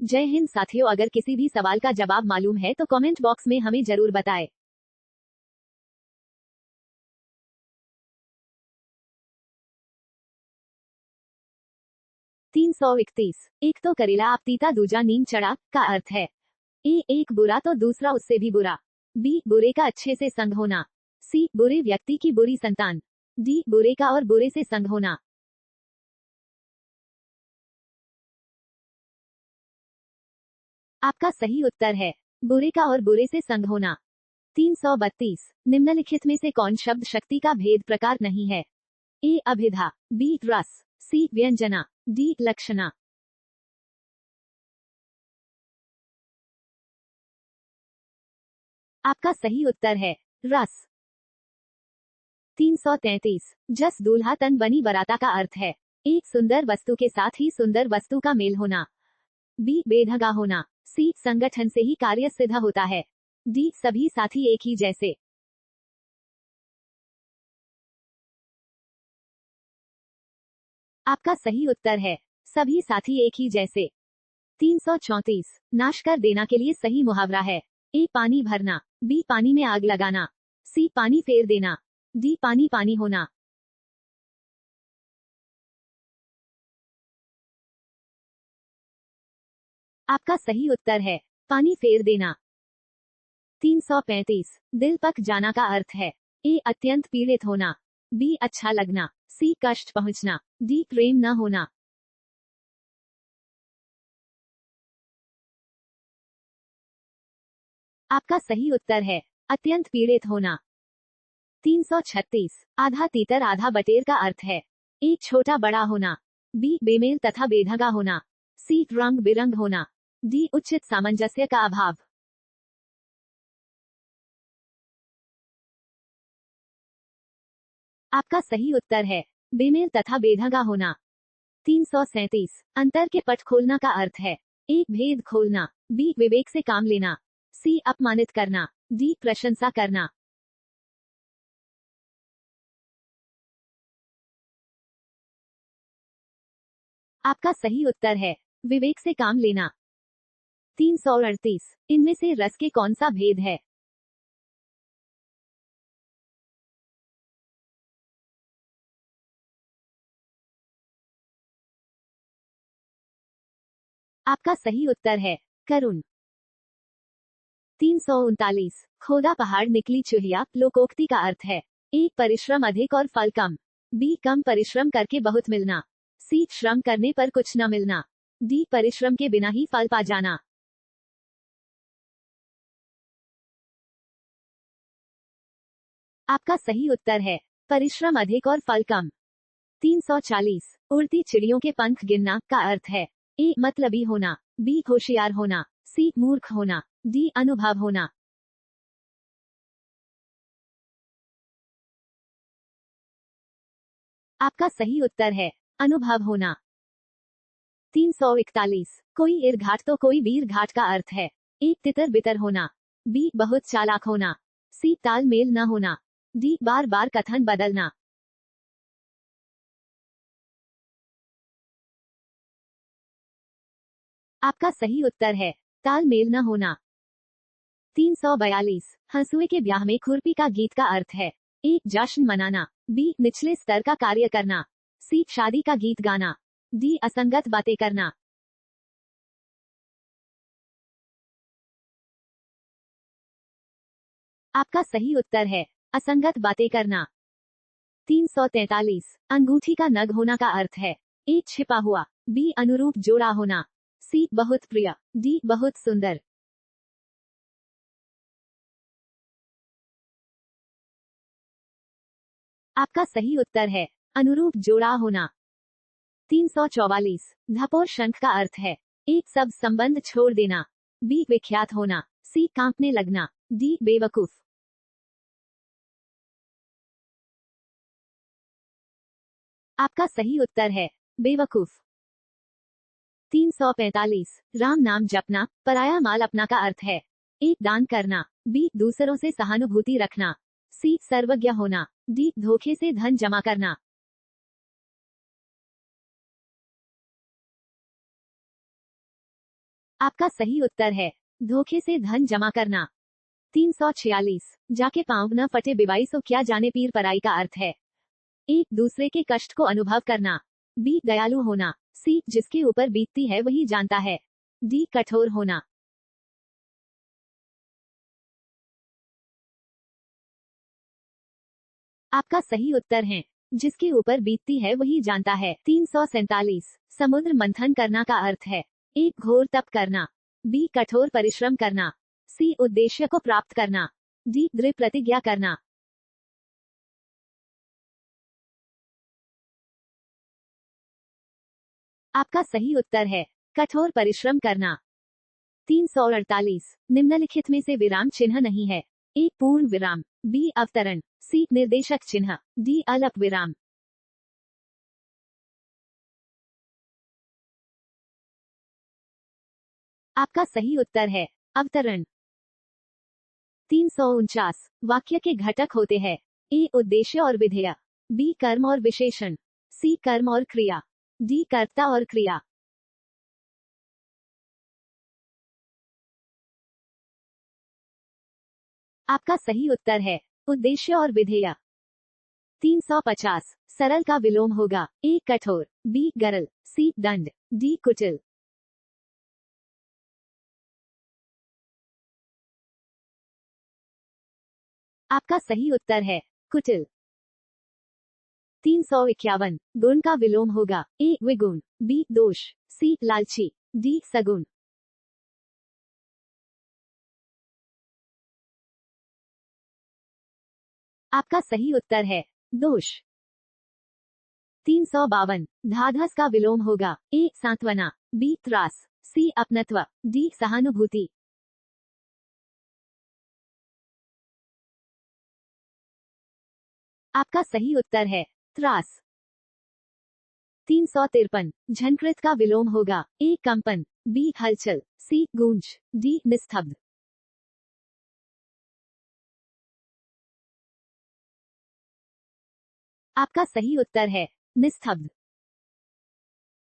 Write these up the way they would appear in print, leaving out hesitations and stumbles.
जय हिंद साथियों, अगर किसी भी सवाल का जवाब मालूम है तो कमेंट बॉक्स में हमें जरूर बताएं। 331। एक तो करेला आप तीता दूजा नीम चढ़ा का अर्थ है। ए एक बुरा तो दूसरा उससे भी बुरा। बी बुरे का अच्छे से संग होना। सी बुरे व्यक्ति की बुरी संतान। डी बुरे का और बुरे से संग होना। आपका सही उत्तर है बुरे का और बुरे से संग होना। 332। निम्नलिखित में से कौन शब्द शक्ति का भेद प्रकार नहीं है? ए अभिधा, बी रस, सी व्यंजना, डी लक्षणा। आपका सही उत्तर है रस। 333। जस दूल्हा तन बनी बराता का अर्थ है। एक सुंदर वस्तु के साथ ही सुंदर वस्तु का मेल होना। बी बेढंगा होना। सी संगठन से ही कार्य सिद्ध होता है। डी सभी साथी एक ही जैसे। आपका सही उत्तर है सभी साथी एक ही जैसे। 334। नाश कर देना के लिए सही मुहावरा है। ए पानी भरना, बी पानी में आग लगाना, सी पानी फेर देना, डी पानी पानी होना। आपका सही उत्तर है पानी फेर देना। 335। दिल पक जाना का अर्थ है। ए अत्यंत पीड़ित होना, बी अच्छा लगना, सी कष्ट पहुंचना, डी प्रेम न होना। आपका सही उत्तर है अत्यंत पीड़ित होना। 336। आधा तीतर आधा बटेर का अर्थ है। ए छोटा बड़ा होना, बी बेमेल तथा बेढंगा होना, सी रंग बिरंग होना, डी उचित सामंजस्य का अभाव। आपका सही उत्तर है बेमेल तथा बेढंगा होना। 337। अंतर के पट खोलना का अर्थ है। ए भेद खोलना, बी विवेक से काम लेना, सी अपमानित करना, डी प्रशंसा करना। आपका सही उत्तर है विवेक से काम लेना। 338। इनमें से रस के कौन सा भेद है? आपका सही उत्तर है करुण। 339। खोदा पहाड़ निकली चूहिया लोकोक्ति का अर्थ है। ए परिश्रम अधिक और फल कम, बी कम परिश्रम करके बहुत मिलना, सी श्रम करने पर कुछ न मिलना, डी परिश्रम के बिना ही फल पा जाना। आपका सही उत्तर है परिश्रम अधिक और फल कम। 340। उड़ती चिड़ियों के पंख गिनना का अर्थ है। ए मतलबी होना, बी होशियार होना, सी मूर्ख होना, डी अनुभव होना। आपका सही उत्तर है अनुभव होना। 341। कोई इरघाट तो कोई वीर घाट का अर्थ है। ए तितर बितर होना, बी बहुत चालाक होना, सी तालमेल न होना, डी बार बार कथन बदलना। आपका सही उत्तर है तालमेल न होना। 342। हंसुए के ब्याह में खुरपी का गीत का अर्थ है। ए जश्न मनाना, बी निचले स्तर का कार्य करना, सी शादी का गीत गाना, डी असंगत बातें करना। आपका सही उत्तर है असंगत बातें करना। 343। अंगूठी का नग होना का अर्थ है। ए छिपा हुआ, बी अनुरूप जोड़ा होना, सी बहुत प्रिय, डी बहुत सुंदर। आपका सही उत्तर है अनुरूप जोड़ा होना। 344। धपोर शंख का अर्थ है। एक सब संबंध छोड़ देना, बी विख्यात होना, सी कांपने लगना, डी बेवकूफ। आपका सही उत्तर है बेवकूफ। 345। राम नाम जपना पराया माल अपना का अर्थ है। एक दान करना, बी दूसरों से सहानुभूति रखना, सी सर्वज्ञ होना, डी धोखे से धन जमा करना। आपका सही उत्तर है धोखे से धन जमा करना। 346 जाके पाँव न फटे बिवाई सो क्या जाने पीर पराई का अर्थ है। एक दूसरे के कष्ट को अनुभव करना। बी दयालु होना। सी जिसके ऊपर बीतती है वही जानता है। डी कठोर होना। आपका सही उत्तर है जिसके ऊपर बीतती है वही जानता है। 347 समुद्र मंथन करना का अर्थ है। ए घोर तप करना। बी कठोर परिश्रम करना। सी उद्देश्य को प्राप्त करना। डी दृढ़ प्रतिज्ञा करना। आपका सही उत्तर है कठोर परिश्रम करना। 348 निम्नलिखित में से विराम चिन्ह नहीं है। ए पूर्ण विराम। बी अवतरण। सी निर्देशक चिन्ह। डी अल्प विराम। आपका सही उत्तर है अवतरण। 349 वाक्य के घटक होते हैं। ए उद्देश्य और विधेय। बी कर्म और विशेषण। सी कर्म और क्रिया। डी कर्ता और क्रिया। आपका सही उत्तर है उद्देश्य और विधेय। 350 सरल का विलोम होगा। ए कठोर। बी गरल। सी दंड। डी कुटिल। आपका सही उत्तर है कुटिल। 351 गुण का विलोम होगा। ए विगुण। बी दोष। सी लालची। डी सगुण। आपका सही उत्तर है दोष। 352 ढाढ़स का विलोम होगा। ए सांत्वना। बी त्रास। सी अपनत्व। डी सहानुभूति। आपका सही उत्तर है त्रास। 353 झंकृत का विलोम होगा। ए कंपन। बी हलचल। सी गूंज। डी निस्तब्ध। आपका सही उत्तर है निस्तब्ध।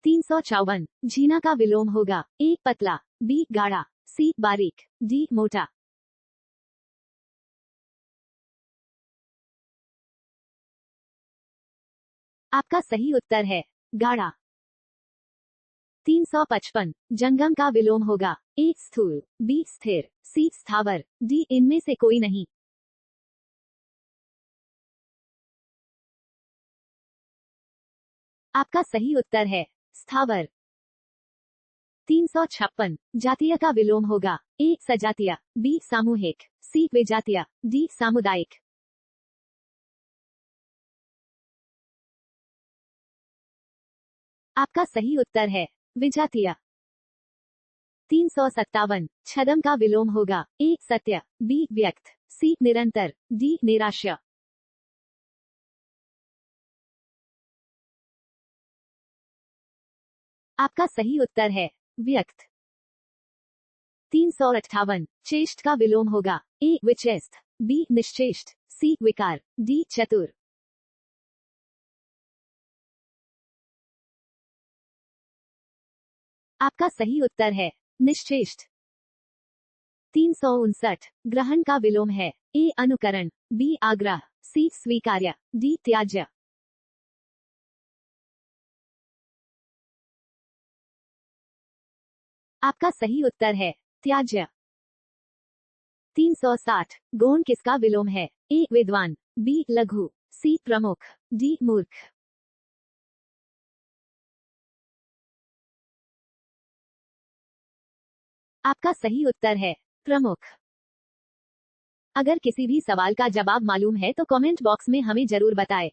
354 झीना का विलोम होगा। ए पतला। बी गाढ़ा। सी बारीक। डी मोटा। आपका सही उत्तर है गाढ़ा। 355 जंगम का विलोम होगा। ए स्थूल। बी स्थिर। सी स्थावर। डी इनमें से कोई नहीं। आपका सही उत्तर है स्थावर। 356 जातीय का विलोम होगा। ए सजातीय। बी सामूहिक। सी विजातीय। डी सामुदायिक। आपका सही उत्तर है विजातीय। 357 छदम का विलोम होगा। ए सत्य। बी व्यक्त। सी निरंतर। डी निराश्य। आपका सही उत्तर है व्यक्त। 358 चेष्ट का विलोम होगा। ए विचेष्ट। बी निश्चेष्ट। सी विकार। डी चतुर। आपका सही उत्तर है निश्चेष्ट। 359 ग्रहण का विलोम है। ए अनुकरण। बी आग्रह। सी स्वीकार्य। डी त्याज्य। आपका सही उत्तर है त्याज्य। 360 गौण किसका विलोम है। ए विद्वान। बी लघु। सी प्रमुख। डी मूर्ख। आपका सही उत्तर है प्रमुख। अगर किसी भी सवाल का जवाब मालूम है तो कमेंट बॉक्स में हमें जरूर बताएं।